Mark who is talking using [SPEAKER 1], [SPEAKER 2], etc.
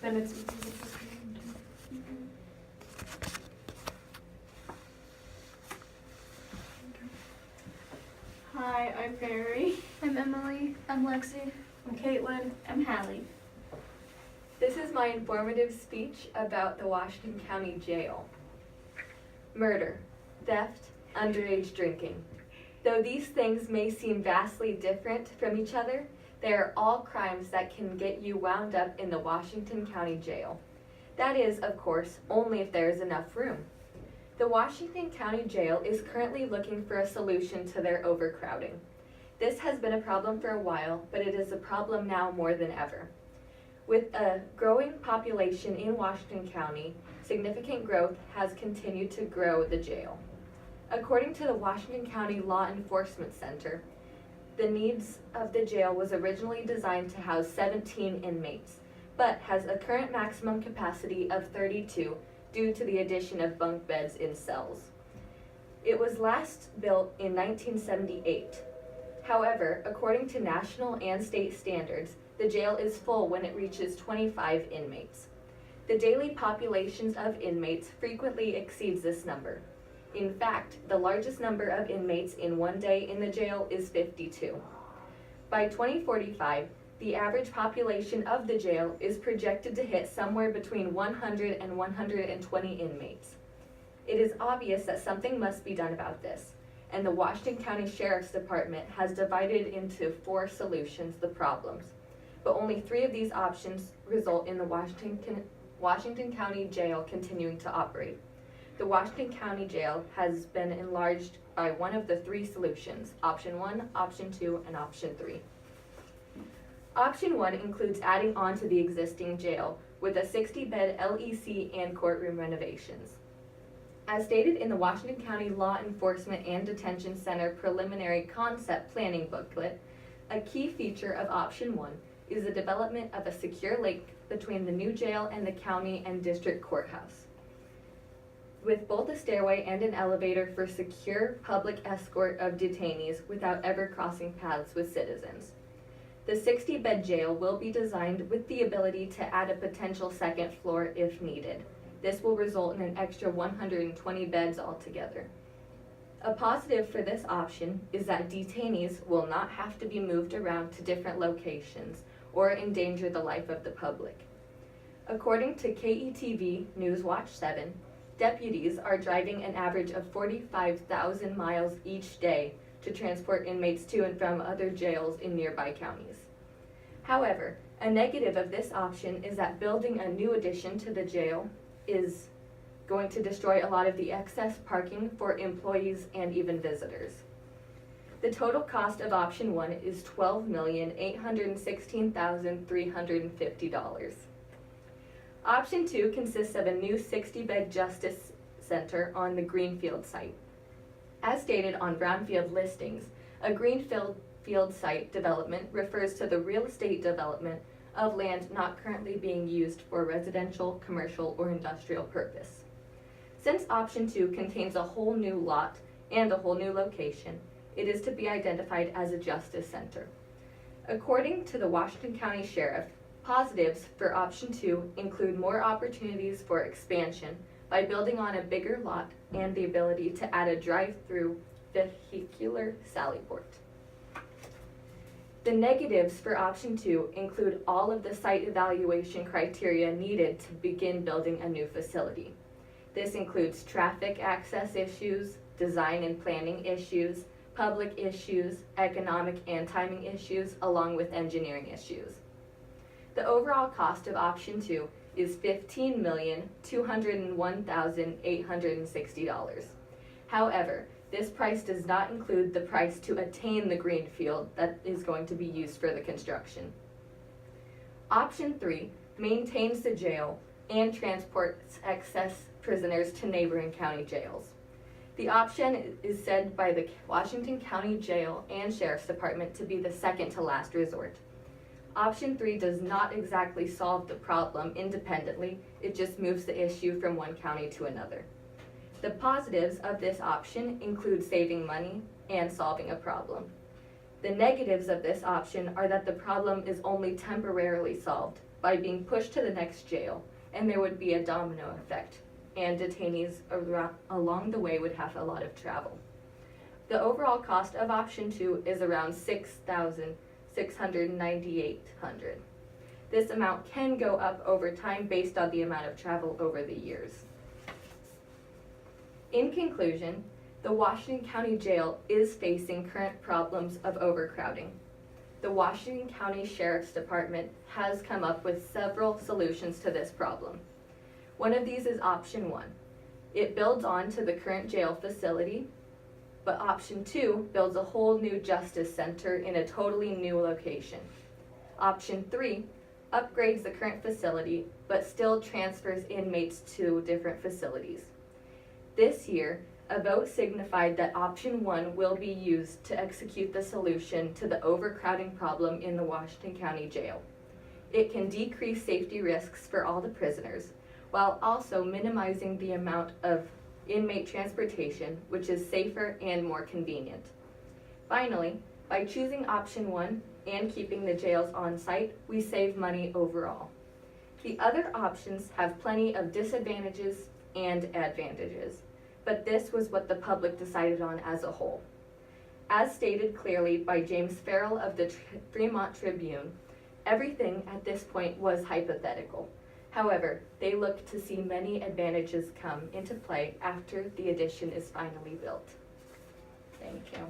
[SPEAKER 1] Then it's. Hi, I'm Mary.
[SPEAKER 2] I'm Emily. I'm Lexi.
[SPEAKER 1] I'm Caitlin.
[SPEAKER 3] I'm Hallie.
[SPEAKER 4] This is my informative speech about the Washington County Jail. Murder, theft, underage drinking. Though these things may seem vastly different from each other, they are all crimes that can get you wound up in the Washington County Jail. That is, of course, only if there is enough room. The Washington County Jail is currently looking for a solution to their overcrowding. This has been a problem for a while, but it is a problem now more than ever. With a growing population in Washington County, significant growth has continued to grow the jail. According to the Washington County Law Enforcement Center, the needs of the jail was originally designed to house 17 inmates, but has a current maximum capacity of 32 due to the addition of bunk beds in cells. It was last built in 1978. However, according to national and state standards, the jail is full when it reaches 25 inmates. The daily populations of inmates frequently exceeds this number. In fact, the largest number of inmates in one day in the jail is 52. By 2045, the average population of the jail is projected to hit somewhere between 100 and 120 inmates. It is obvious that something must be done about this, and the Washington County Sheriff's Department has divided into 4 solutions the problems, but only 3 of these options result in the Washington County Jail continuing to operate. The Washington County Jail has been enlarged by one of the 3 solutions, option 1, option 2, and option 3. Option 1 includes adding on to the existing jail with a 60-bed LEC and courtroom renovations. As stated in the Washington County Law Enforcement and Detention Center Preliminary Concept Planning Booklet, a key feature of option 1 is the development of a secure link between the new jail and the county and district courthouse, with both a stairway and an elevator for secure public escort of detainees without ever crossing paths with citizens. The 60-bed jail will be designed with the ability to add a potential second floor if needed. This will result in an extra 120 beds altogether. A positive for this option is that detainees will not have to be moved around to different locations or endanger the life of the public. According to KETV News Watch 7, deputies are driving an average of 45,000 miles each day to transport inmates to and from other jails in nearby counties. However, a negative of this option is that building a new addition to the jail is going to destroy a lot of the excess parking for employees and even visitors. The total cost of option 1 is $12,816,350. Option 2 consists of a new 60-bed Justice Center on the Greenfield site. As stated on Brownfield listings, a Greenfield site development refers to the real estate development of land not currently being used for residential, commercial, or industrial purpose. Since option 2 contains a whole new lot and a whole new location, it is to be identified as a Justice Center. According to the Washington County Sheriff, positives for option 2 include more opportunities for expansion by building on a bigger lot and the ability to add a drive-through vehicular sally port. The negatives for option 2 include all of the site evaluation criteria needed to begin building a new facility. This includes traffic access issues, design and planning issues, public issues, economic and timing issues, along with engineering issues. The overall cost of option 2 is $15,201,860. However, this price does not include the price to attain the greenfield that is going to be used for the construction. Option 3 maintains the jail and transports excess prisoners to neighboring county jails. The option is said by the Washington County Jail and Sheriff's Department to be the second to last resort. Option 3 does not exactly solve the problem independently, it just moves the issue from one county to another. The positives of this option include saving money and solving a problem. The negatives of this option are that the problem is only temporarily solved by being pushed to the next jail, and there would be a domino effect, and detainees along the way would have a lot of travel. The overall cost of option 2 is around $6,698. This amount can go up over time based on the amount of travel over the years. In conclusion, the Washington County Jail is facing current problems of overcrowding. The Washington County Sheriff's Department has come up with several solutions to this problem. One of these is option 1. It builds on to the current jail facility, but option 2 builds a whole new justice center in a totally new location. Option 3 upgrades the current facility, but still transfers inmates to different facilities. This year, a vote signified that option 1 will be used to execute the solution to the overcrowding problem in the Washington County Jail. It can decrease safety risks for all the prisoners, while also minimizing the amount of inmate transportation, which is safer and more convenient. Finally, by choosing option 1 and keeping the jails on site, we save money overall. The other options have plenty of disadvantages and advantages, but this was what the public decided on as a whole. As stated clearly by James Farrell of the Fremont Tribune, everything at this point was hypothetical. However, they look to see many advantages come into play after the addition is finally built. Thank you.